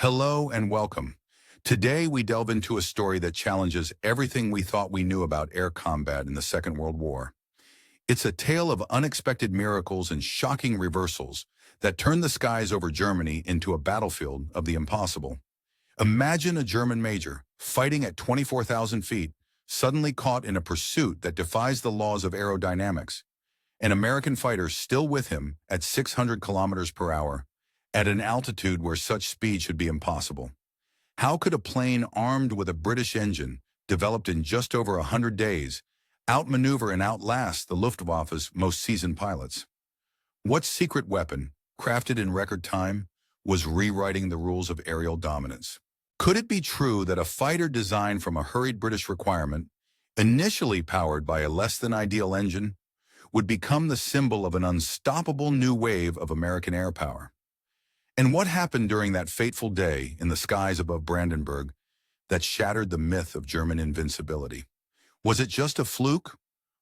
Hello and welcome. Today we delve into a story that challenges everything we thought we knew about air combat in the Second World War. It's a tale of unexpected miracles and shocking reversals that turned the skies over Germany into a battlefield of the impossible. Imagine a German major, fighting at 24,000 feet, suddenly caught in a pursuit that defies the laws of aerodynamics. An American fighter still with him at 600 kilometers per hour, at an altitude where such speed should be impossible. How could a plane armed with a British engine, developed in just over 100 days, outmaneuver and outlast the Luftwaffe's most seasoned pilots? What secret weapon, crafted in record time, was rewriting the rules of aerial dominance? Could it be true that a fighter designed from a hurried British requirement, initially powered by a less-than-ideal engine, would become the symbol of an unstoppable new wave of American air power? And what happened during that fateful day in the skies above Brandenburg that shattered the myth of German invincibility? Was it just a fluke,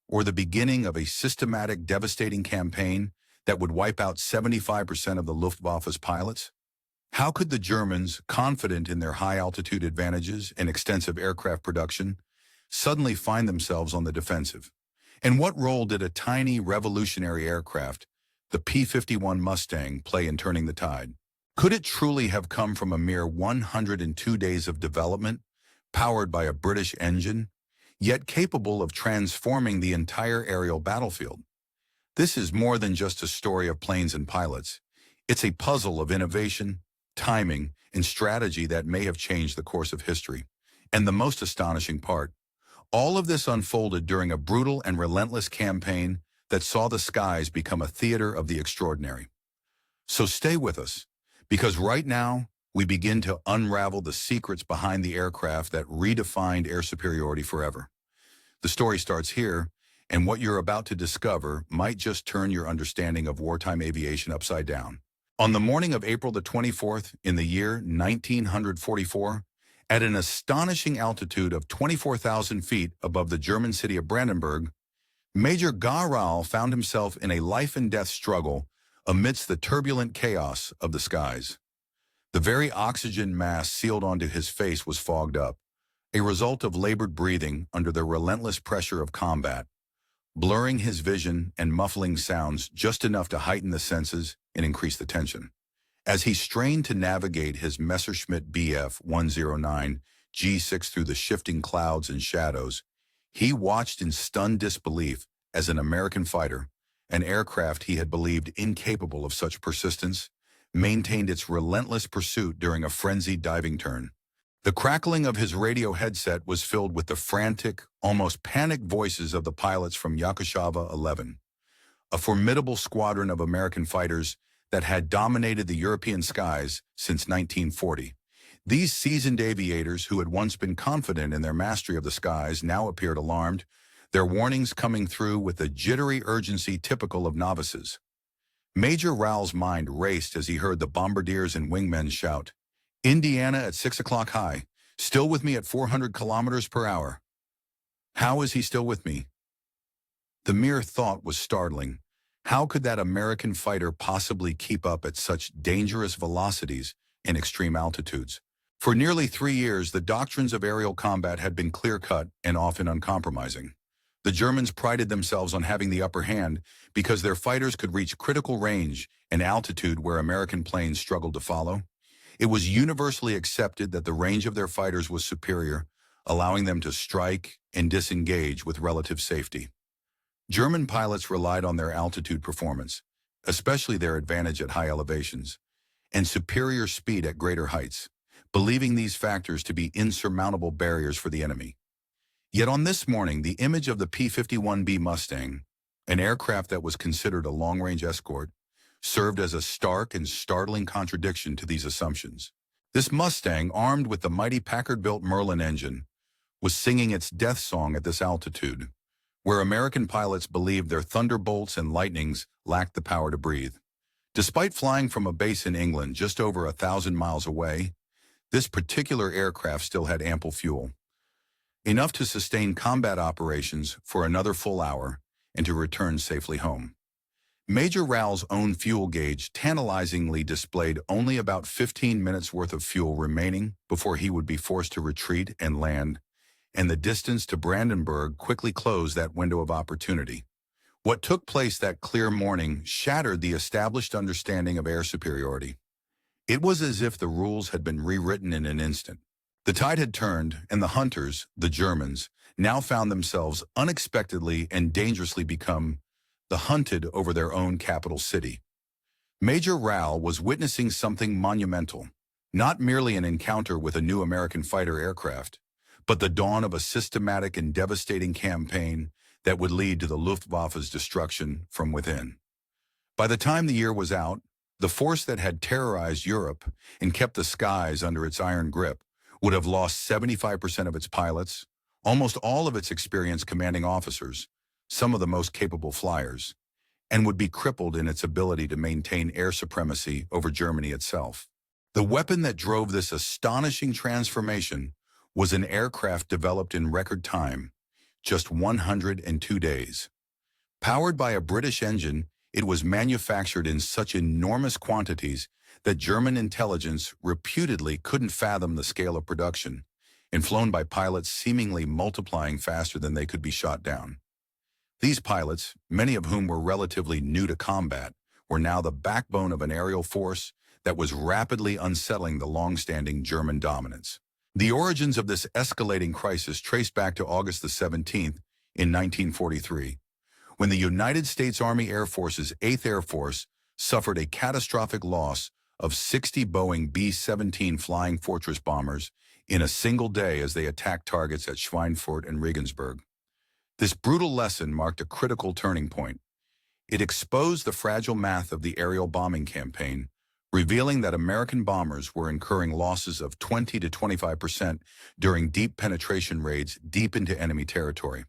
or the beginning of a systematic, devastating campaign that would wipe out 75% of the Luftwaffe's pilots? How could the Germans, confident in their high-altitude advantages and extensive aircraft production, suddenly find themselves on the defensive? And what role did a tiny revolutionary aircraft, the P-51 Mustang, play in turning the tide? Could it truly have come from a mere 102 days of development, powered by a British engine, yet capable of transforming the entire aerial battlefield? This is more than just a story of planes and pilots. It's a puzzle of innovation, timing, and strategy that may have changed the course of history. And the most astonishing part, all of this unfolded during a brutal and relentless campaign that saw the skies become a theater of the extraordinary. So stay with us, because right now, we begin to unravel the secrets behind the aircraft that redefined air superiority forever. The story starts here, and what you're about to discover might just turn your understanding of wartime aviation upside down. On the morning of April the 24th in the year 1944, at an astonishing altitude of 24,000 feet above the German city of Brandenburg, Major Garal found himself in a life-and-death struggle amidst the turbulent chaos of the skies. The very oxygen mask sealed onto his face was fogged up, a result of labored breathing under the relentless pressure of combat, blurring his vision and muffling sounds just enough to heighten the senses and increase the tension. As he strained to navigate his Messerschmitt Bf 109 G6 through the shifting clouds and shadows, he watched in stunned disbelief as an American fighter, an aircraft he had believed incapable of such persistence, maintained its relentless pursuit during a frenzied diving turn. The crackling of his radio headset was filled with the frantic, almost panicked voices of the pilots from Yakushava 11, a formidable squadron of American fighters that had dominated the European skies since 1940. These seasoned aviators who had once been confident in their mastery of the skies now appeared alarmed, their warnings coming through with the jittery urgency typical of novices. Major Raoul's mind raced as he heard the bombardiers and wingmen shout, "Indiana at 6 o'clock high, still with me at 400 kilometers per hour." How is he still with me? The mere thought was startling. How could that American fighter possibly keep up at such dangerous velocities and extreme altitudes? For nearly 3 years, the doctrines of aerial combat had been clear-cut and often uncompromising. The Germans prided themselves on having the upper hand because their fighters could reach critical range and altitude where American planes struggled to follow. It was universally accepted that the range of their fighters was superior, allowing them to strike and disengage with relative safety. German pilots relied on their altitude performance, especially their advantage at high elevations, and superior speed at greater heights, believing these factors to be insurmountable barriers for the enemy. Yet on this morning, the image of the P-51B Mustang, an aircraft that was considered a long-range escort, served as a stark and startling contradiction to these assumptions. This Mustang, armed with the mighty Packard-built Merlin engine, was singing its death song at this altitude, where American pilots believed their thunderbolts and lightnings lacked the power to breathe. Despite flying from a base in England just over 1,000 miles away, this particular aircraft still had ample fuel, enough to sustain combat operations for another full hour and to return safely home. Major Raoul's own fuel gauge tantalizingly displayed only about 15 minutes worth of fuel remaining before he would be forced to retreat and land, and the distance to Brandenburg quickly closed that window of opportunity. What took place that clear morning shattered the established understanding of air superiority. It was as if the rules had been rewritten in an instant. The tide had turned, and the hunters, the Germans, now found themselves unexpectedly and dangerously become the hunted over their own capital city. Major Raoul was witnessing something monumental, not merely an encounter with a new American fighter aircraft, but the dawn of a systematic and devastating campaign that would lead to the Luftwaffe's destruction from within. By the time the year was out, the force that had terrorized Europe and kept the skies under its iron grip would have lost 75% of its pilots, almost all of its experienced commanding officers, some of the most capable flyers, and would be crippled in its ability to maintain air supremacy over Germany itself. The weapon that drove this astonishing transformation was an aircraft developed in record time, just 102 days. Powered by a British engine, it was manufactured in such enormous quantities that German intelligence reputedly couldn't fathom the scale of production, and flown by pilots seemingly multiplying faster than they could be shot down. These pilots, many of whom were relatively new to combat, were now the backbone of an aerial force that was rapidly unsettling the long-standing German dominance. The origins of this escalating crisis trace back to August the 17th in 1943, when the United States Army Air Force's 8th Air Force suffered a catastrophic loss of 60 Boeing B-17 Flying Fortress bombers in a single day as they attacked targets at Schweinfurt and Regensburg. This brutal lesson marked a critical turning point. It exposed the fragile math of the aerial bombing campaign, revealing that American bombers were incurring losses of 20 to 25% during deep penetration raids deep into enemy territory.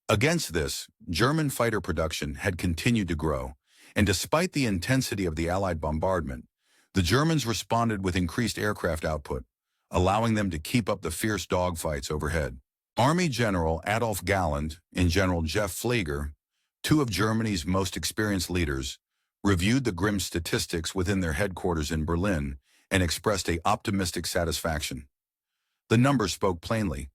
Against this, German fighter production had continued to grow, and despite the intensity of the Allied bombardment, the Germans responded with increased aircraft output, allowing them to keep up the fierce dogfights overhead. Army General Adolf Galland and General Jeff Flieger, two of Germany's most experienced leaders, reviewed the grim statistics within their headquarters in Berlin and expressed an optimistic satisfaction. The numbers spoke plainly.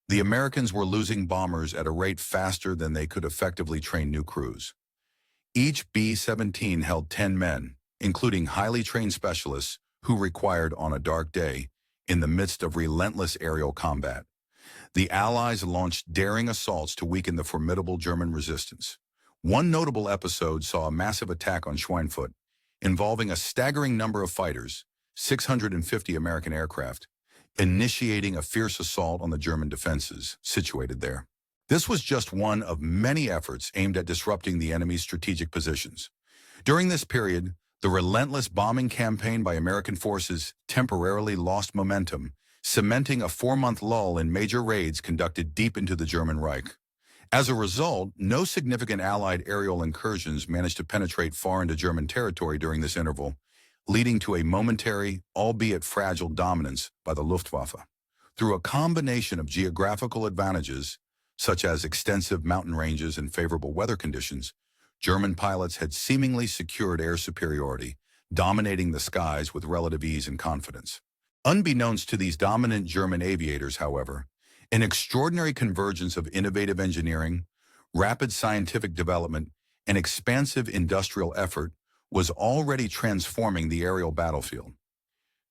The Americans were losing bombers at a rate faster than they could effectively train new crews. Each B-17 held 10 men, including highly trained specialists who required on a dark day in the midst of relentless aerial combat. The Allies launched daring assaults to weaken the formidable German resistance. One notable episode saw a massive attack on Schweinfurt, involving a staggering number of fighters, 650 American aircraft, initiating a fierce assault on the German defenses situated there. This was just one of many efforts aimed at disrupting the enemy's strategic positions. During this period, the relentless bombing campaign by American forces temporarily lost momentum, cementing a 4-month lull in major raids conducted deep into the German Reich. As a result, no significant Allied aerial incursions managed to penetrate far into German territory during this interval, leading to a momentary, albeit fragile, dominance by the Luftwaffe. Through a combination of geographical advantages, such as extensive mountain ranges and favorable weather conditions, German pilots had seemingly secured air superiority, dominating the skies with relative ease and confidence. Unbeknownst to these dominant German aviators, however, an extraordinary convergence of innovative engineering, rapid scientific development, and expansive industrial effort was already transforming the aerial battlefield.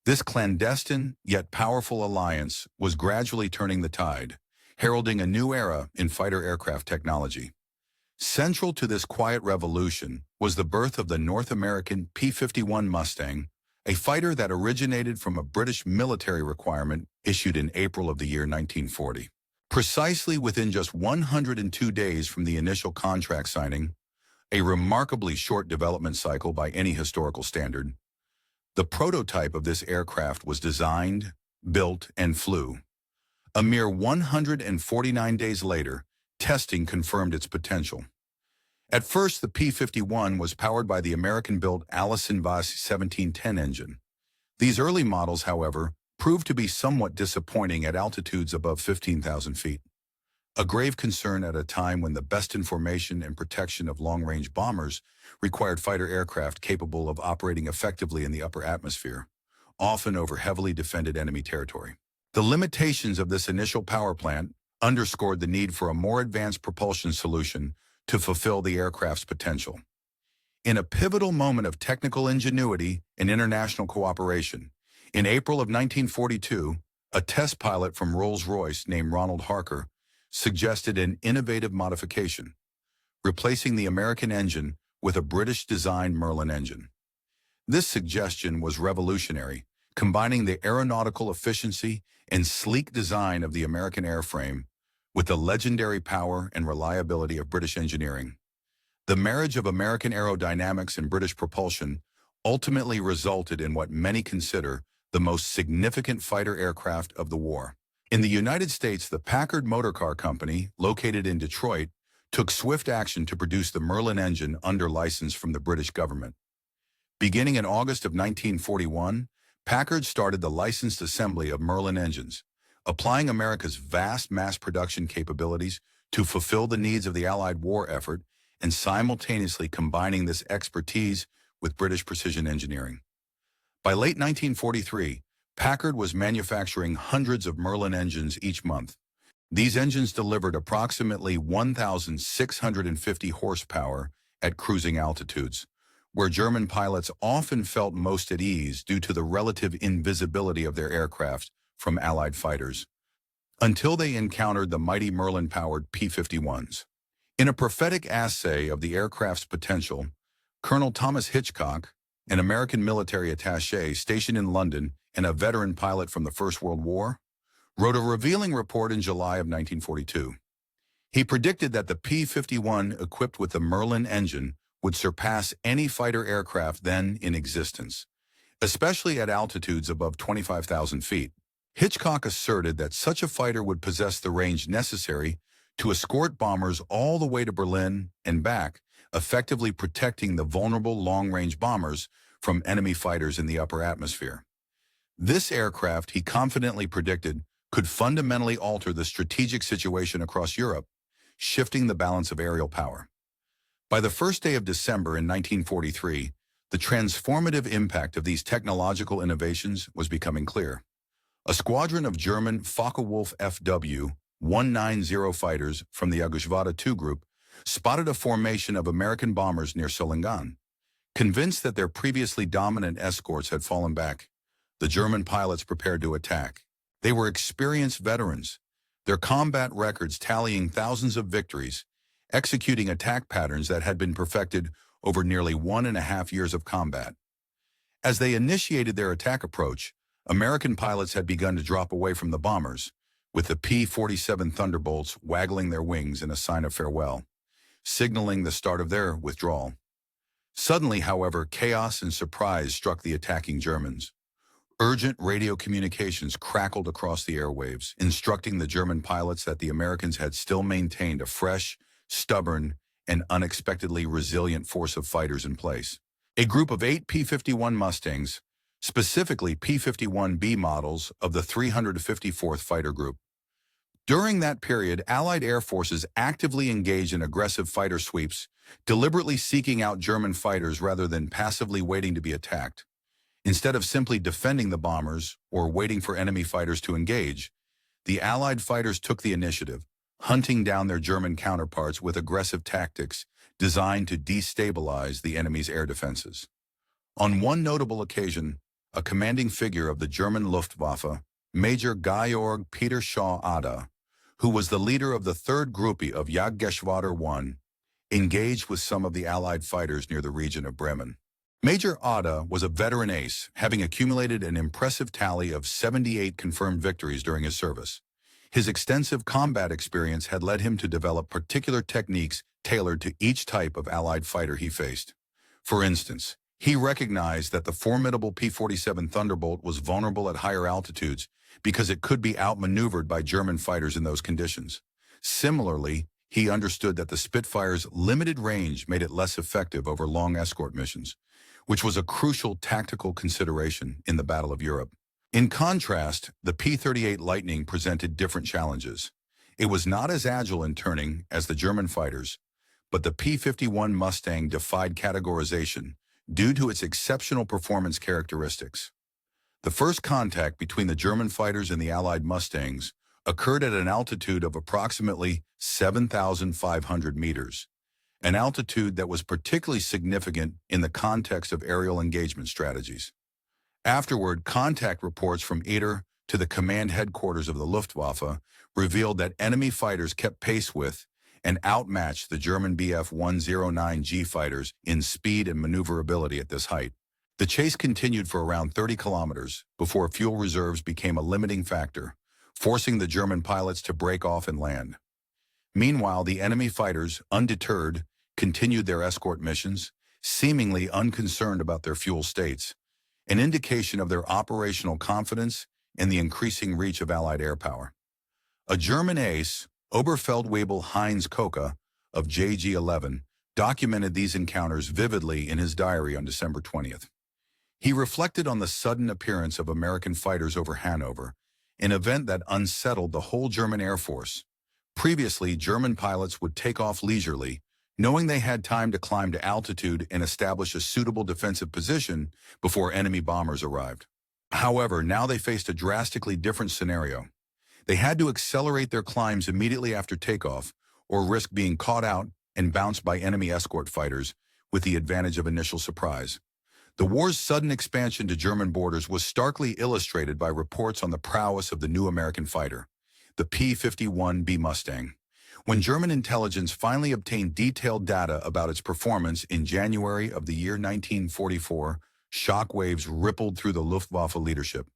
This clandestine yet powerful alliance was gradually turning the tide, heralding a new era in fighter aircraft technology. Central to this quiet revolution was the birth of the North American P-51 Mustang, a fighter that originated from a British military requirement issued in April of the year 1940. Precisely within just 102 days from the initial contract signing, a remarkably short development cycle by any historical standard, the prototype of this aircraft was designed, built, and flew. A mere 149 days later, testing confirmed its potential. At first, the P-51 was powered by the American-built Allison Voss 1710 engine. These early models, however, proved to be somewhat disappointing at altitudes above 15,000 feet. a grave concern at a time when the best information and protection of long-range bombers required fighter aircraft capable of operating effectively in the upper atmosphere, often over heavily defended enemy territory. The limitations of this initial power plant underscored the need for a more advanced propulsion solution to fulfill the aircraft's potential. In a pivotal moment of technical ingenuity and international cooperation, in April of 1942, a test pilot from Rolls-Royce named Ronald Harker suggested an innovative modification, replacing the American engine with a British-designed Merlin engine. This suggestion was revolutionary, combining the aeronautical efficiency and sleek design of the American airframe with the legendary power and reliability of British engineering. The marriage of American aerodynamics and British propulsion ultimately resulted in what many consider the most significant fighter aircraft of the war. In the United States, the Packard Motor Car Company, located in Detroit, took swift action to produce the Merlin engine under license from the British government. Beginning in August of 1941, Packard started the licensed assembly of Merlin engines, applying America's vast mass production capabilities to fulfill the needs of the Allied war effort and simultaneously combining this expertise with British precision engineering. By late 1943, Packard was manufacturing hundreds of Merlin engines each month. These engines delivered approximately 1,650 horsepower at cruising altitudes, where German pilots often felt most at ease due to the relative invisibility of their aircraft from Allied fighters, until they encountered the mighty Merlin-powered P-51s. In a prophetic assay of the aircraft's potential, Colonel Thomas Hitchcock, an American military attaché stationed in London and a veteran pilot from the First World War, wrote a revealing report in July of 1942. He predicted that the P-51 equipped with the Merlin engine would surpass any fighter aircraft then in existence, especially at altitudes above 25,000 feet. Hitchcock asserted that such a fighter would possess the range necessary to escort bombers all the way to Berlin and back, effectively protecting the vulnerable long-range bombers from enemy fighters in the upper atmosphere. This aircraft, he confidently predicted, could fundamentally alter the strategic situation across Europe, shifting the balance of aerial power. By the first day of December in 1943, the transformative impact of these technological innovations was becoming clear. A squadron of German Focke-Wulf FW-190 fighters from the Aguschwada II group spotted a formation of American bombers near Solingen. Convinced that their previously dominant escorts had fallen back, the German pilots prepared to attack. They were experienced veterans, their combat records tallying thousands of victories, executing attack patterns that had been perfected over nearly 1.5 years of combat. As they initiated their attack approach, American pilots had begun to drop away from the bombers, with the P-47 Thunderbolts waggling their wings in a sign of farewell, signaling the start of their withdrawal. Suddenly, however, chaos and surprise struck the attacking Germans. Urgent radio communications crackled across the airwaves, instructing the German pilots that the Americans had still maintained a fresh, stubborn, and unexpectedly resilient force of fighters in place. A group of 8 P-51 Mustangs, specifically P-51B models of the 354th Fighter Group. During that period, Allied air forces actively engaged in aggressive fighter sweeps, deliberately seeking out German fighters rather than passively waiting to be attacked. Instead of simply defending the bombers or waiting for enemy fighters to engage, the Allied fighters took the initiative, hunting down their German counterparts with aggressive tactics designed to destabilize the enemy's air defenses. On one notable occasion, a commanding figure of the German Luftwaffe, Major Georg Peter Shaw Ada, who was the leader of the 3rd Groupie of Jagdgeschwader I, engaged with some of the Allied fighters near the region of Bremen. Major Ada was a veteran ace, having accumulated an impressive tally of 78 confirmed victories during his service. His extensive combat experience had led him to develop particular techniques tailored to each type of Allied fighter he faced. For instance, he recognized that the formidable P-47 Thunderbolt was vulnerable at higher altitudes because it could be outmaneuvered by German fighters in those conditions. Similarly, he understood that the Spitfire's limited range made it less effective over long escort missions, which was a crucial tactical consideration in the Battle of Europe. In contrast, the P-38 Lightning presented different challenges. It was not as agile in turning as the German fighters, but the P-51 Mustang defied categorization due to its exceptional performance characteristics. The first contact between the German fighters and the Allied Mustangs occurred at an altitude of approximately 7,500 meters, an altitude that was particularly significant in the context of aerial engagement strategies. Afterward, contact reports from Eder to the command headquarters of the Luftwaffe revealed that enemy fighters kept pace with and outmatched the German Bf-109G fighters in speed and maneuverability at this height. The chase continued for around 30 kilometers before fuel reserves became a limiting factor, forcing the German pilots to break off and land. Meanwhile, the enemy fighters, undeterred, continued their escort missions, seemingly unconcerned about their fuel states, an indication of their operational confidence and the increasing reach of Allied air power. A German ace, Oberfeldwebel Heinz Kocha of JG-11, documented these encounters vividly in his diary on December 20th. He reflected on the sudden appearance of American fighters over Hanover, an event that unsettled the whole German Air Force. Previously, German pilots would take off leisurely, knowing they had time to climb to altitude and establish a suitable defensive position before enemy bombers arrived. However, now they faced a drastically different scenario. They had to accelerate their climbs immediately after takeoff, or risk being caught out and bounced by enemy escort fighters with the advantage of initial surprise. The war's sudden expansion to German borders was starkly illustrated by reports on the prowess of the new American fighter, the P-51B Mustang. When German intelligence finally obtained detailed data about its performance in January of the year 1944, shockwaves rippled through the Luftwaffe leadership.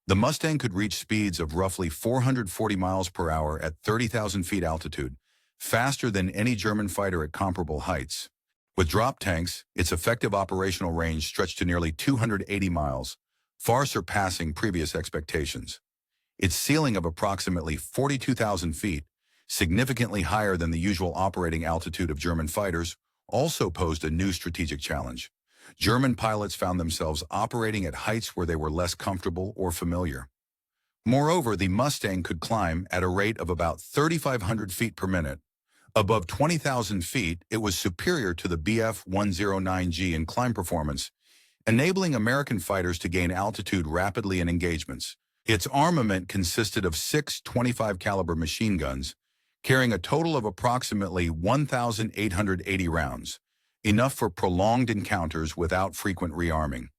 The Mustang could reach speeds of roughly 440 miles per hour at 30,000 feet altitude, faster than any German fighter at comparable heights. With drop tanks, its effective operational range stretched to nearly 280 miles, far surpassing previous expectations. Its ceiling of approximately 42,000 feet, significantly higher than the usual operating altitude of German fighters, also posed a new strategic challenge. German pilots found themselves operating at heights where they were less comfortable or familiar. Moreover, the Mustang could climb at a rate of about 3,500 feet per minute. Above 20,000 feet, it was superior to the Bf-109G in climb performance, enabling American fighters to gain altitude rapidly in engagements. Its armament consisted of 6 .25 caliber machine guns, carrying a total of approximately 1,880 rounds, enough for prolonged encounters without frequent rearming.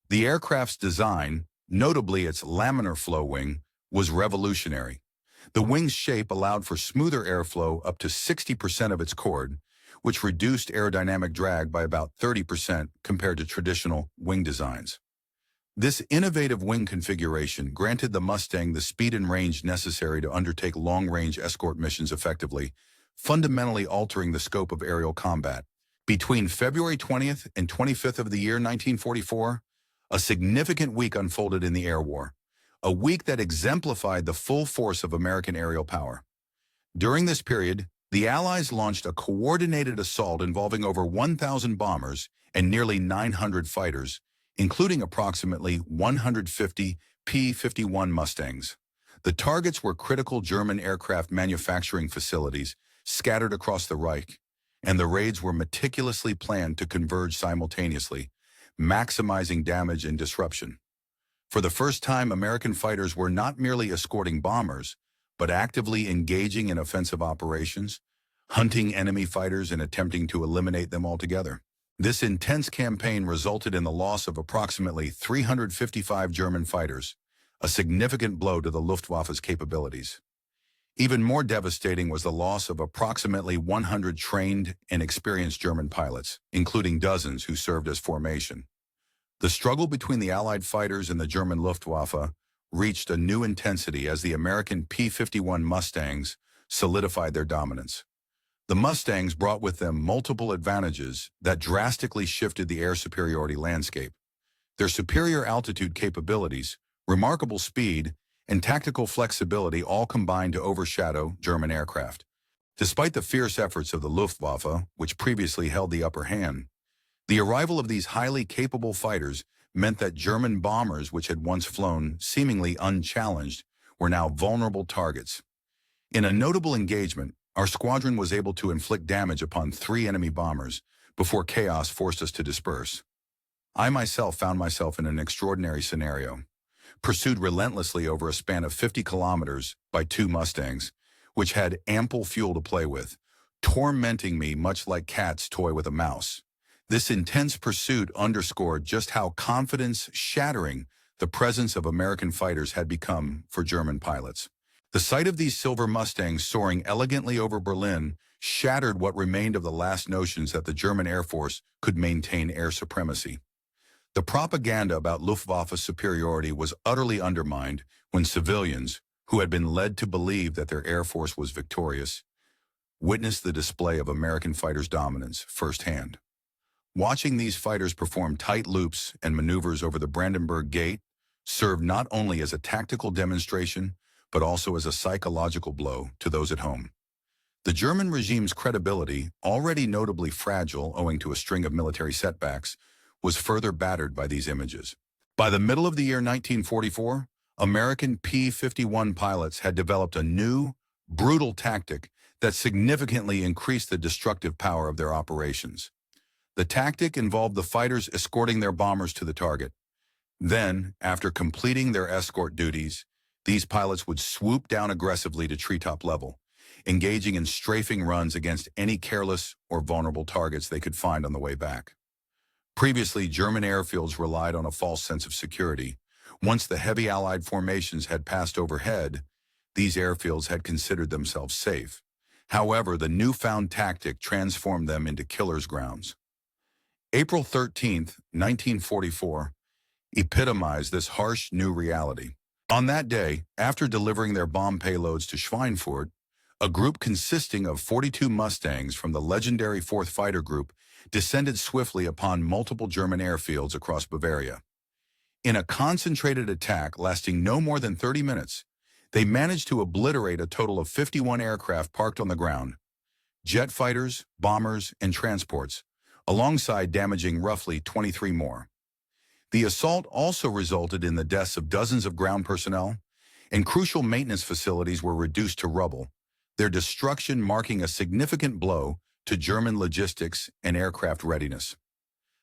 The aircraft's design, notably its laminar flow wing, was revolutionary. The wing's shape allowed for smoother airflow up to 60% of its chord, which reduced aerodynamic drag by about 30% compared to traditional wing designs. This innovative wing configuration granted the Mustang the speed and range necessary to undertake long-range escort missions effectively, fundamentally altering the scope of aerial combat. Between February 20th and 25th of the year 1944, a significant week unfolded in the air war, a week that exemplified the full force of American aerial power. During this period, the Allies launched a coordinated assault involving over 1,000 bombers and nearly 900 fighters, including approximately 150 P-51 Mustangs. The targets were critical German aircraft manufacturing facilities scattered across the Reich, and the raids were meticulously planned to converge simultaneously, maximizing damage and disruption. For the first time, American fighters were not merely escorting bombers, but actively engaging in offensive operations, hunting enemy fighters and attempting to eliminate them altogether. This intense campaign resulted in the loss of approximately 355 German fighters, a significant blow to the Luftwaffe's capabilities. Even more devastating was the loss of approximately 100 trained and experienced German pilots, including dozens who served as formation. The struggle between the Allied fighters and the German Luftwaffe reached a new intensity as the American P-51 Mustangs solidified their dominance. The Mustangs brought with them multiple advantages that drastically shifted the air superiority landscape. Their superior altitude capabilities, remarkable speed, and tactical flexibility all combined to overshadow German aircraft. Despite the fierce efforts of the Luftwaffe, which previously held the upper hand, the arrival of these highly capable fighters meant that German bombers, which had once flown seemingly unchallenged, were now vulnerable targets. In a notable engagement, our squadron was able to inflict damage upon 3 enemy bombers before chaos forced us to disperse. I myself found myself in an extraordinary scenario, pursued relentlessly over a span of 50 kilometers by 2 Mustangs, which had ample fuel to play with, tormenting me much like cats toy with a mouse. This intense pursuit underscored just how confidence-shattering the presence of American fighters had become for German pilots. The sight of these silver Mustangs soaring elegantly over Berlin shattered what remained of the last notions that the German Air Force could maintain air supremacy. The propaganda about Luftwaffe's superiority was utterly undermined when civilians, who had been led to believe that their air force was victorious, witnessed the display of American fighters' dominance firsthand. Watching these fighters perform tight loops and maneuvers over the Brandenburg Gate served not only as a tactical demonstration, but also as a psychological blow to those at home. The German regime's credibility, already notably fragile owing to a string of military setbacks, was further battered by these images. By the middle of the year 1944, American P-51 pilots had developed a new, brutal tactic that significantly increased the destructive power of their operations. The tactic involved the fighters escorting their bombers to the target. Then, after completing their escort duties, these pilots would swoop down aggressively to treetop level, engaging in strafing runs against any careless or vulnerable targets they could find on the way back. Previously, German airfields relied on a false sense of security. Once the heavy Allied formations had passed overhead, these airfields had considered themselves safe. However, the newfound tactic transformed them into killer's grounds. April 13, 1944, epitomized this harsh new reality. On that day, after delivering their bomb payloads to Schweinfurt, a group consisting of 42 Mustangs from the legendary 4th Fighter Group descended swiftly upon multiple German airfields across Bavaria. In a concentrated attack lasting no more than 30 minutes, they managed to obliterate a total of 51 aircraft parked on the ground, jet fighters, bombers, and transports, alongside damaging roughly 23 more. The assault also resulted in the deaths of dozens of ground personnel, and crucial maintenance facilities were reduced to rubble, their destruction marking a significant blow to German logistics and aircraft readiness.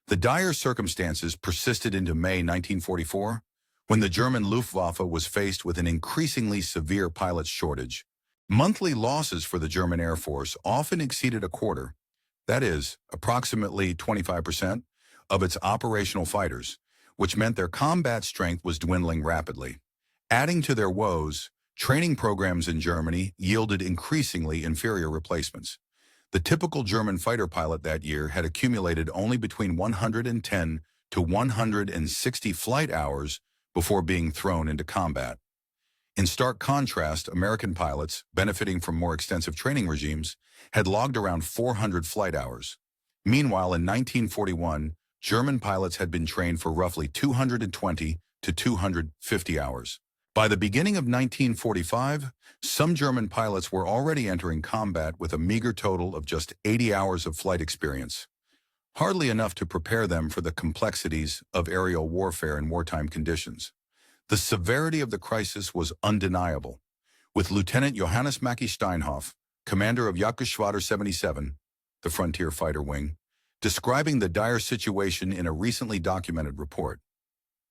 The dire circumstances persisted into May 1944, when the German Luftwaffe was faced with an increasingly severe pilot shortage. Monthly losses for the German Air Force often exceeded a quarter, that is, approximately 25%, of its operational fighters, which meant their combat strength was dwindling rapidly. Adding to their woes, training programs in Germany yielded increasingly inferior replacements. The typical German fighter pilot that year had accumulated only between 110 to 160 flight hours before being thrown into combat. In stark contrast, American pilots, benefiting from more extensive training regimes, had logged around 400 flight hours. Meanwhile, in 1941, German pilots had been trained for roughly 220 to 250 hours. By the beginning of 1945, some German pilots were already entering combat with a meager total of just 80 hours of flight experience, hardly enough to prepare them for the complexities of aerial warfare in wartime conditions. The severity of the crisis was undeniable, with Lieutenant Johannes Mackie Steinhoff, commander of Jagdgeschwader 77, the frontier fighter wing, describing the dire situation in a recently documented report.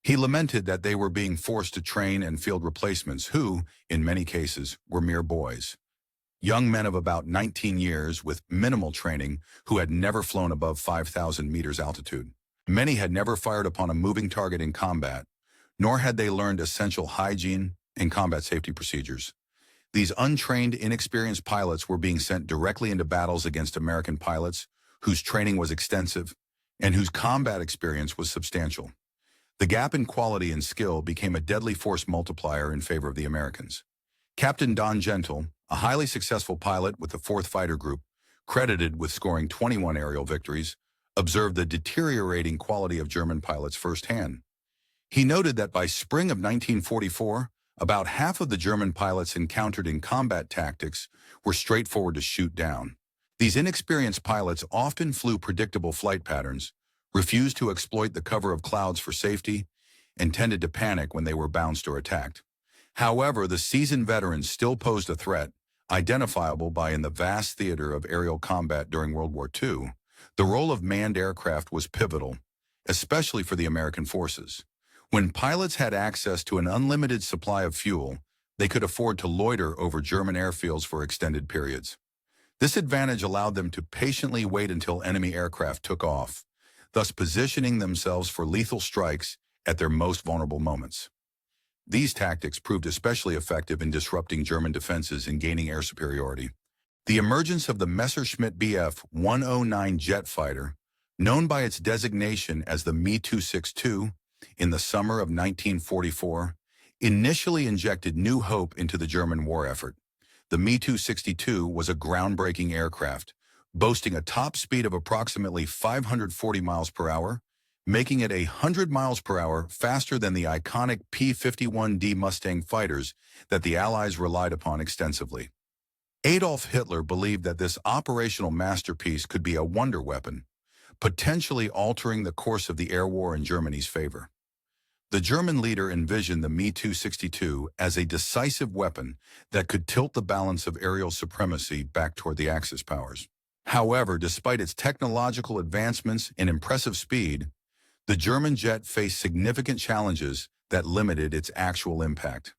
He lamented that they were being forced to train and field replacements who, in many cases, were mere boys. Young men of about 19 years with minimal training who had never flown above 5,000 meters altitude. Many had never fired upon a moving target in combat, nor had they learned essential hygiene and combat safety procedures. These untrained, inexperienced pilots were being sent directly into battles against American pilots whose training was extensive and whose combat experience was substantial. The gap in quality and skill became a deadly force multiplier in favor of the Americans. Captain Don Gentle, a highly successful pilot with the 4th Fighter Group, credited with scoring 21 aerial victories, observed the deteriorating quality of German pilots firsthand. He noted that by spring of 1944, about half of the German pilots encountered in combat tactics were straightforward to shoot down. These inexperienced pilots often flew predictable flight patterns, refused to exploit the cover of clouds for safety, and tended to panic when they were bounced or attacked. However, the seasoned veterans still posed a threat, Identifiable by in the vast theater of aerial combat during World War II, the role of manned aircraft was pivotal, especially for the American forces. When pilots had access to an unlimited supply of fuel, they could afford to loiter over German airfields for extended periods. This advantage allowed them to patiently wait until enemy aircraft took off, thus positioning themselves for lethal strikes at their most vulnerable moments. These tactics proved especially effective in disrupting German defenses and gaining air superiority. The emergence of the Messerschmitt Bf 109 jet fighter, known by its designation as the Me-262, in the summer of 1944, initially injected new hope into the German war effort. The Me-262 was a groundbreaking aircraft, boasting a top speed of approximately 540 miles per hour, making it 100 miles per hour faster than the iconic P-51D Mustang fighters that the Allies relied upon extensively. Adolf Hitler believed that this operational masterpiece could be a wonder weapon, potentially altering the course of the air war in Germany's favor. The German leader envisioned the Me-262 as a decisive weapon that could tilt the balance of aerial supremacy back toward the Axis powers. However, despite its technological advancements and impressive speed, the German jet faced significant challenges that limited its actual impact.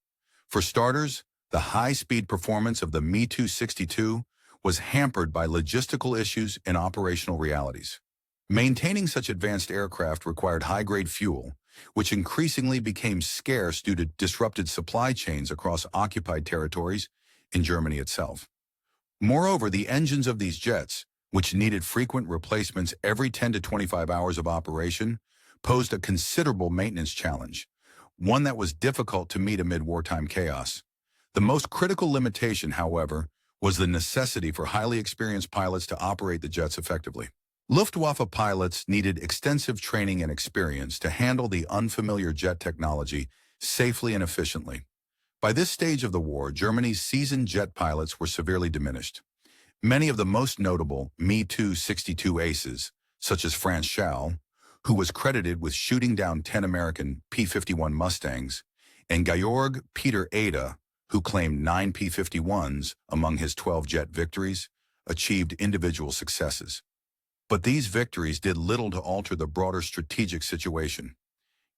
For starters, the high-speed performance of the Me-262 was hampered by logistical issues and operational realities. Maintaining such advanced aircraft required high-grade fuel, which increasingly became scarce due to disrupted supply chains across occupied territories in Germany itself. Moreover, the engines of these jets, which needed frequent replacements every 10 to 25 hours of operation, posed a considerable maintenance challenge, one that was difficult to meet amid wartime chaos. The most critical limitation, however, was the necessity for highly experienced pilots to operate the jets effectively. Luftwaffe pilots needed extensive training and experience to handle the unfamiliar jet technology safely and efficiently. By this stage of the war, Germany's seasoned jet pilots were severely diminished. Many of the most notable Me-262 aces, such as Franz Schall, who was credited with shooting down 10 American P-51 Mustangs, and Georg Peter Ada, who claimed 9 P-51s among his 12 jet victories, achieved individual successes. But these victories did little to alter the broader strategic situation.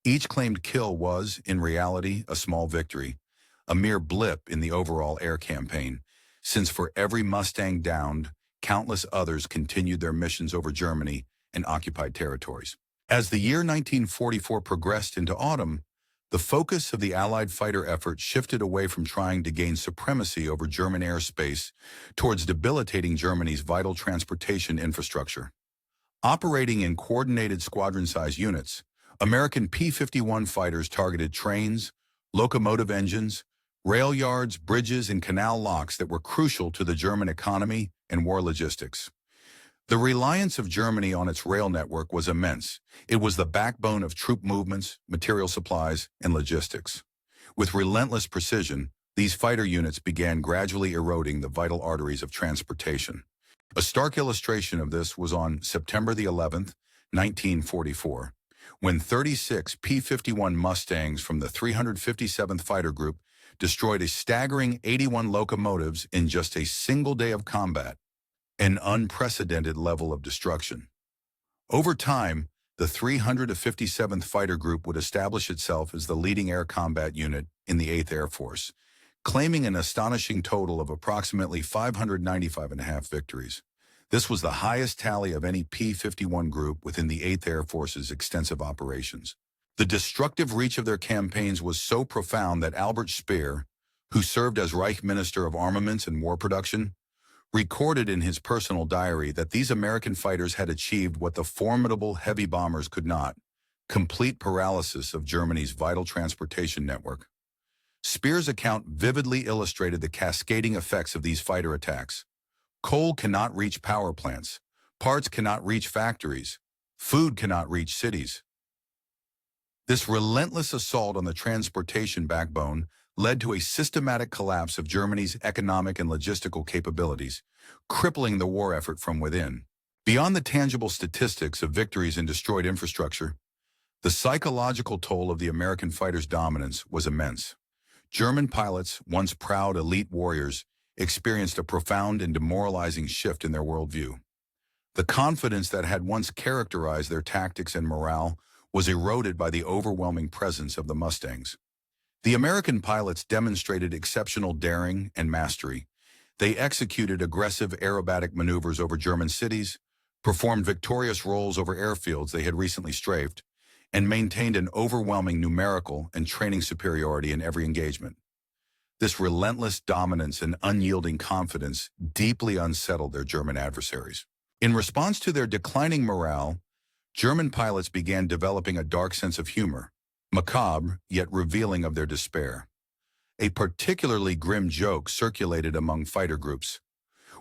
Each claimed kill was, in reality, a small victory, a mere blip in the overall air campaign, since for every Mustang downed, countless others continued their missions over Germany and occupied territories. As the year 1944 progressed into autumn, the focus of the Allied fighter effort shifted away from trying to gain supremacy over German airspace towards debilitating Germany's vital transportation infrastructure. Operating in coordinated squadron-sized units, American P-51 fighters targeted trains, locomotive engines, rail yards, bridges, and canal locks that were crucial to the German economy and war logistics. The reliance of Germany on its rail network was immense. It was the backbone of troop movements, material supplies, and logistics. With relentless precision, these fighter units began gradually eroding the vital arteries of transportation. A stark illustration of this was on September the 11th, 1944, when 36 P-51 Mustangs from the 357th Fighter Group destroyed a staggering 81 locomotives in just a single day of combat, an unprecedented level of destruction. Over time, the 357th Fighter Group would establish itself as the leading air combat unit in the 8th Air Force, claiming an astonishing total of approximately 595.5 victories. This was the highest tally of any P-51 group within the 8th Air Force's extensive operations. The destructive reach of their campaigns was so profound that Albert Speer, who served as Reich Minister of Armaments and War Production, recorded in his personal diary that these American fighters had achieved what the formidable heavy bombers could not: complete paralysis of Germany's vital transportation network. Speer's account vividly illustrated the cascading effects of these fighter attacks. Coal cannot reach power plants, parts cannot reach factories, food cannot reach cities. This relentless assault on the transportation backbone led to a systematic collapse of Germany's economic and logistical capabilities, crippling the war effort from within. Beyond the tangible statistics of victories in destroyed infrastructure, the psychological toll of the American fighters' dominance was immense. German pilots, once proud elite warriors, experienced a profound and demoralizing shift in their worldview. The confidence that had once characterized their tactics and morale was eroded by the overwhelming presence of the Mustangs. The American pilots demonstrated exceptional daring and mastery. They executed aggressive aerobatic maneuvers over German cities, performed victorious rolls over airfields they had recently strafed, and maintained an overwhelming numerical and training superiority in every engagement. This relentless dominance and unyielding confidence deeply unsettled their German adversaries. In response to their declining morale, German pilots began developing a dark sense of humor, macabre yet revealing of their despair. A particularly grim joke circulated among fighter groups.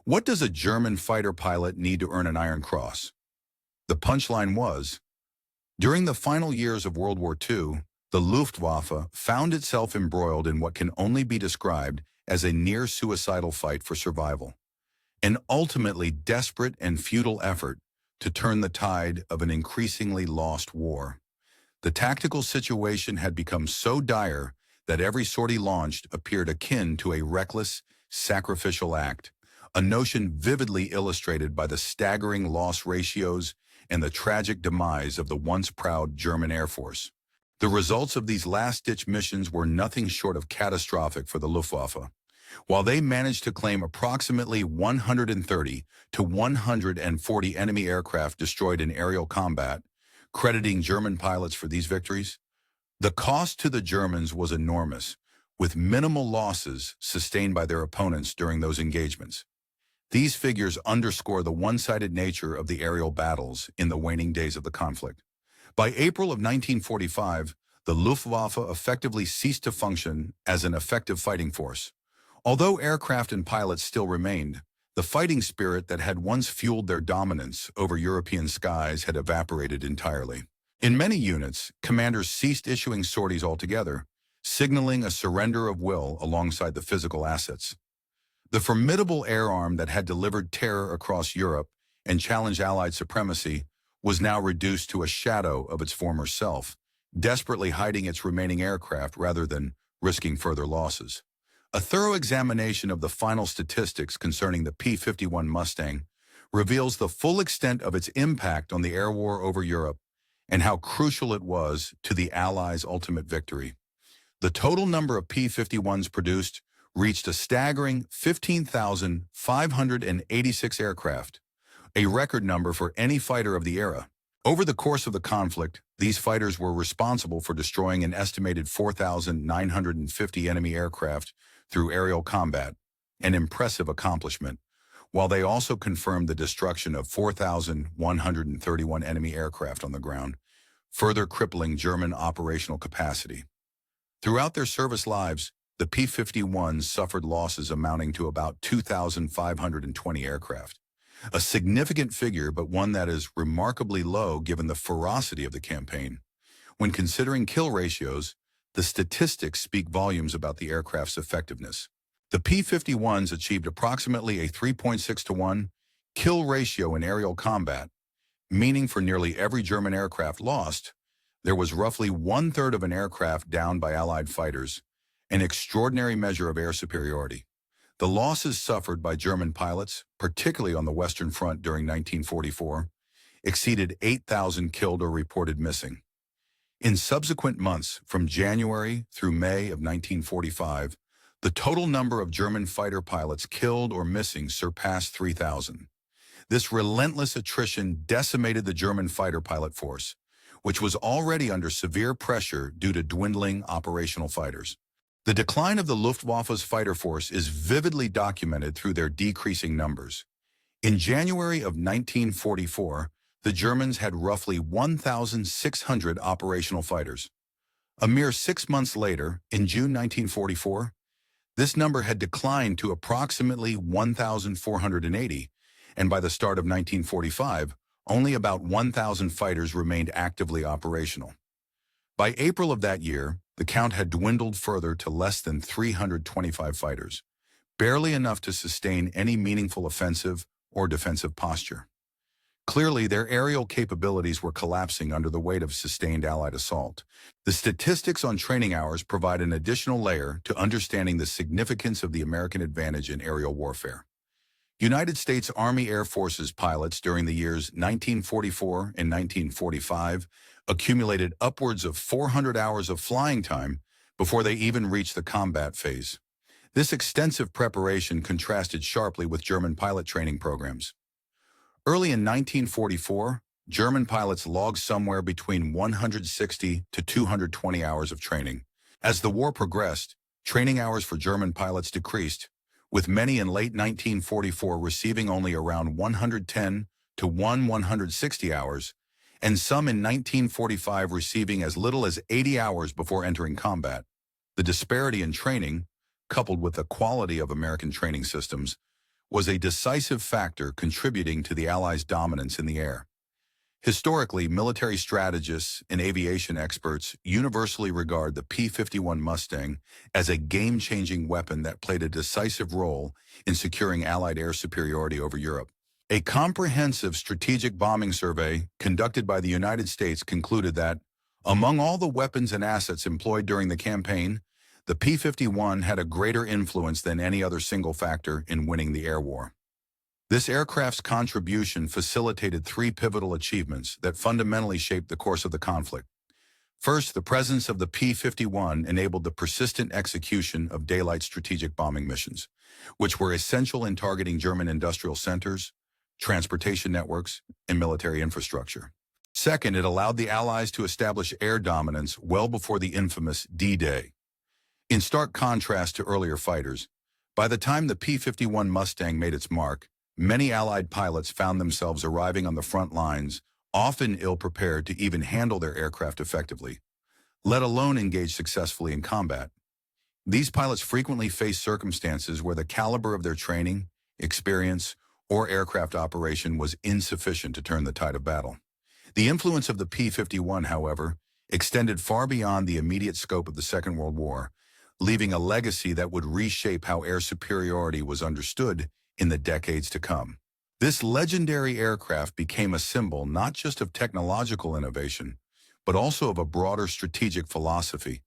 What does a German fighter pilot need to earn an Iron Cross? The punchline was, during the final years of World War II, the Luftwaffe found itself embroiled in what can only be described as a near-suicidal fight for survival, an ultimately desperate and futile effort to turn the tide of an increasingly lost war. The tactical situation had become so dire that every sortie launched appeared akin to a reckless, sacrificial act, a notion vividly illustrated by the staggering loss ratios and the tragic demise of the once proud German Air Force. The results of these last-ditch missions were nothing short of catastrophic for the Luftwaffe. While they managed to claim approximately 130 to 140 enemy aircraft destroyed in aerial combat, crediting German pilots for these victories, the cost to the Germans was enormous, with minimal losses sustained by their opponents during those engagements. These figures underscore the one-sided nature of the aerial battles in the waning days of the conflict. By April of 1945, the Luftwaffe effectively ceased to function as an effective fighting force. Although aircraft and pilots still remained, the fighting spirit that had once fueled their dominance over European skies had evaporated entirely. In many units, commanders ceased issuing sorties altogether, signaling a surrender of will alongside the physical assets. The formidable air arm that had delivered terror across Europe and challenged Allied supremacy was now reduced to a shadow of its former self, desperately hiding its remaining aircraft rather than risking further losses. A thorough examination of the final statistics concerning the P-51 Mustang reveals the full extent of its impact on the air war over Europe and how crucial it was to the Allies' ultimate victory. The total number of P-51s produced reached a staggering 15,586 aircraft, a record number for any fighter of the era. Over the course of the conflict, these fighters were responsible for destroying an estimated 4,950 enemy aircraft through aerial combat, an impressive accomplishment, while they also confirmed the destruction of 4,131 enemy aircraft on the ground, further crippling German operational capacity. Throughout their service lives, the P-51s suffered losses amounting to about 2,520 aircraft. A significant figure, but one that is remarkably low given the ferocity of the campaign. When considering kill ratios, the statistics speak volumes about the aircraft's effectiveness. The P-51s achieved approximately a 3.6 to 1 kill ratio in aerial combat, meaning for nearly every German aircraft lost, there was roughly one-third of an aircraft downed by Allied fighters, an extraordinary measure of air superiority. The losses suffered by German pilots, particularly on the Western Front during 1944, exceeded 8,000 killed or reported missing. In subsequent months, from January through May of 1945, the total number of German fighter pilots killed or missing surpassed 3,000. This relentless attrition decimated the German fighter pilot force, which was already under severe pressure due to dwindling operational fighters. The decline of the Luftwaffe's fighter force is vividly documented through their decreasing numbers. In January of 1944, the Germans had roughly 1,600 operational fighters. A mere 6 months later, in June 1944, this number had declined to approximately 1,480, and by the start of 1945, only about 1,000 fighters remained actively operational. By April of that year, the count had dwindled further to less than 325 fighters, barely enough to sustain any meaningful offensive or defensive posture. Clearly, their aerial capabilities were collapsing under the weight of sustained Allied assault. The statistics on training hours provide an additional layer to understanding the significance of the American advantage in aerial warfare. United States Army Air Forces pilots during the years 1944 and 1945 accumulated upwards of 400 hours of flying time before they even reached the combat phase. This extensive preparation contrasted sharply with German pilot training programs. Early in 1944, German pilots logged somewhere between 160 to 220 hours of training. As the war progressed, training hours for German pilots decreased, with many in late 1944 receiving only around 110 to 160 hours, and some in 1945 receiving as little as 80 hours before entering combat. The disparity in training, coupled with the quality of American training systems, was a decisive factor contributing to the Allies' dominance in the air. Historically, military strategists and aviation experts universally regard the P-51 Mustang as a game-changing weapon that played a decisive role in securing Allied air superiority over Europe. A comprehensive strategic bombing survey conducted by the United States concluded that, among all the weapons and assets employed during the campaign, the P-51 had a greater influence than any other single factor in winning the air war. This aircraft's contribution facilitated three pivotal achievements that fundamentally shaped the course of the conflict. First, the presence of the P-51 enabled the persistent execution of daylight strategic bombing missions, which were essential in targeting German industrial centers, transportation networks, and military infrastructure. Second, it allowed the Allies to establish air dominance well before the infamous D-Day. In stark contrast to earlier fighters, by the time the P-51 Mustang made its mark, many Allied pilots found themselves arriving on the front lines, often ill-prepared to even handle their aircraft effectively, let alone engage successfully in combat. These pilots frequently faced circumstances where the caliber of their training, experience, or aircraft operation was insufficient to turn the tide of battle. The influence of the P-51, however, extended far beyond the immediate scope of the Second World War, leaving a legacy that would reshape how air superiority was understood in the decades to come. This legendary aircraft became a symbol not just of technological innovation, but also of a broader strategic philosophy,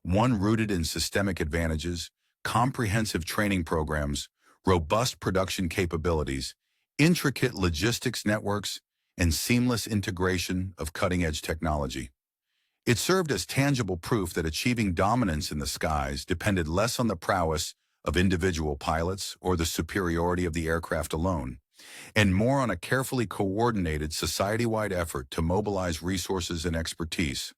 one rooted in systemic advantages, comprehensive training programs, robust production capabilities, intricate logistics networks, and seamless integration of cutting-edge technology. It served as tangible proof that achieving dominance in the skies depended less on the prowess of individual pilots or the superiority of the aircraft alone, and more on a carefully coordinated society-wide effort to mobilize resources and expertise.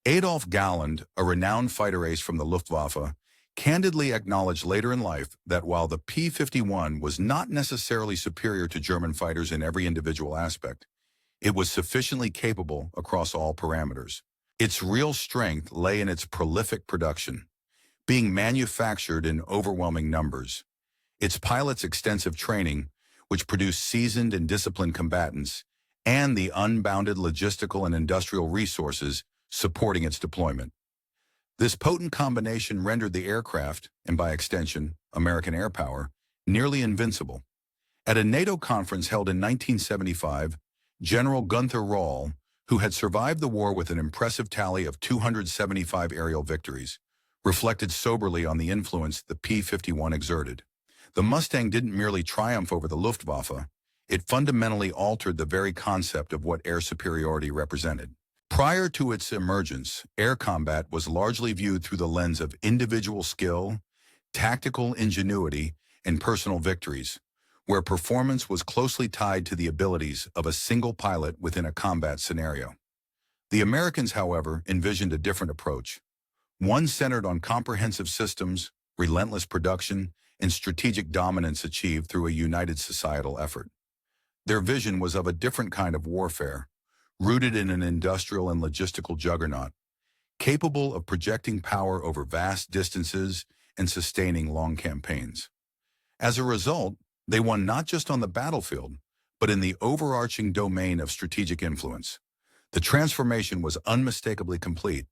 Adolf Galland, a renowned fighter ace from the Luftwaffe, candidly acknowledged later in life that while the P-51 was not necessarily superior to German fighters in every individual aspect, it was sufficiently capable across all parameters. Its real strength lay in its prolific production, being manufactured in overwhelming numbers. Its pilots' extensive training, which produced seasoned and disciplined combatants, and the unbounded logistical and industrial resources supporting its deployment. This potent combination rendered the aircraft, and by extension, American air power, nearly invincible. At a NATO conference held in 1975, General Gunther Roll, who had survived the war with an impressive tally of 275 aerial victories, reflected soberly on the influence the P-51 exerted. The Mustang didn't merely triumph over the Luftwaffe, it fundamentally altered the very concept of what air superiority represented. Prior to its emergence, air combat was largely viewed through the lens of individual skill, tactical ingenuity, and personal victories, where performance was closely tied to the abilities of a single pilot within a combat scenario. The Americans, however, envisioned a different approach, one centered on comprehensive systems, relentless production, and strategic dominance achieved through a united societal effort. Their vision was of a different kind of warfare, rooted in an industrial and logistical juggernaut, capable of projecting power over vast distances and sustaining long campaigns. As a result, they won not just on the battlefield, but in the overarching domain of strategic influence. The transformation was unmistakably complete.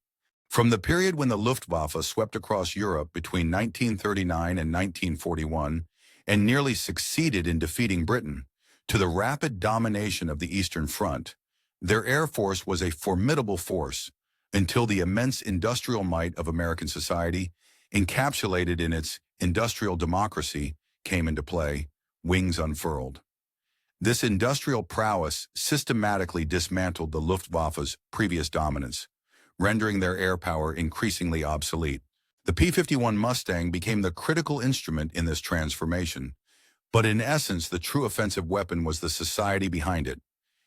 From the period when the Luftwaffe swept across Europe between 1939 and 1941 and nearly succeeded in defeating Britain, To the rapid domination of the Eastern Front, their air force was a formidable force until the immense industrial might of American society, encapsulated in its industrial democracy, came into play, wings unfurled. This industrial prowess systematically dismantled the Luftwaffe's previous dominance, rendering their air power increasingly obsolete. The P-51 Mustang became the critical instrument in this transformation, but in essence, the true offensive weapon was the society behind it,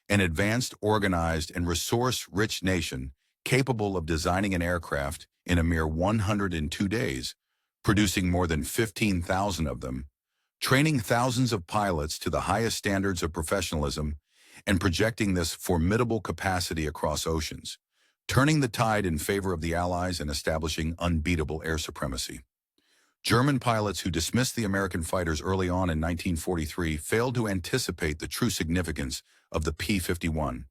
an advanced, organized, and resource-rich nation capable of designing an aircraft in a mere 102 days, producing more than 15,000 of them, training thousands of pilots to the highest standards of professionalism, and projecting this formidable capacity across oceans, turning the tide in favor of the Allies and establishing unbeatable air supremacy. German pilots who dismissed the American fighters early on in 1943 failed to anticipate the true significance of the P-51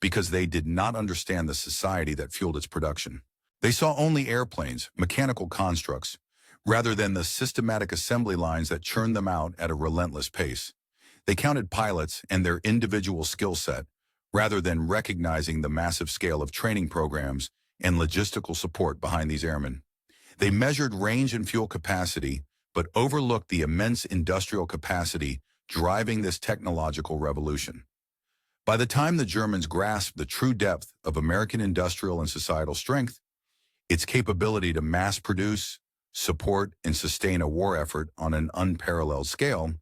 because they did not understand the society that fueled its production. They saw only airplanes, mechanical constructs, rather than the systematic assembly lines that churned them out at a relentless pace. They counted pilots and their individual skill set, rather than recognizing the massive scale of training programs and logistical support behind these airmen. They measured range and fuel capacity, but overlooked the immense industrial capacity driving this technological revolution. By the time the Germans grasped the true depth of American industrial and societal strength, its capability to mass produce, support, and sustain a war effort on an unparalleled scale,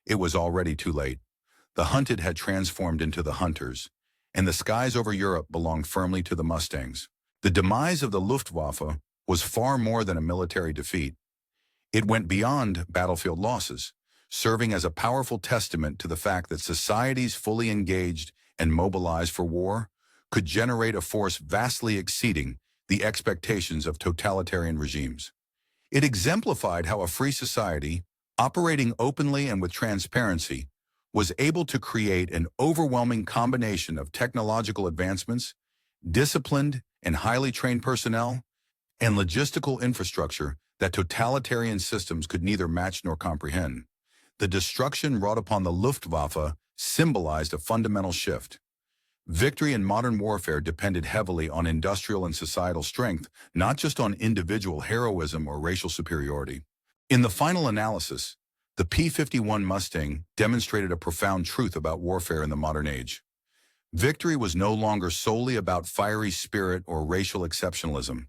it was already too late. The hunted had transformed into the hunters, and the skies over Europe belonged firmly to the Mustangs. The demise of the Luftwaffe was far more than a military defeat. It went beyond battlefield losses, serving as a powerful testament to the fact that societies fully engaged and mobilized for war could generate a force vastly exceeding the expectations of totalitarian regimes. It exemplified how a free society, operating openly and with transparency, was able to create an overwhelming combination of technological advancements, disciplined and highly trained personnel, and logistical infrastructure that totalitarian systems could neither match nor comprehend. The destruction wrought upon the Luftwaffe symbolized a fundamental shift. Victory in modern warfare depended heavily on industrial and societal strength, not just on individual heroism or racial superiority. In the final analysis, the P-51 Mustang demonstrated a profound truth about warfare in the modern age. Victory was no longer solely about fiery spirit or racial exceptionalism.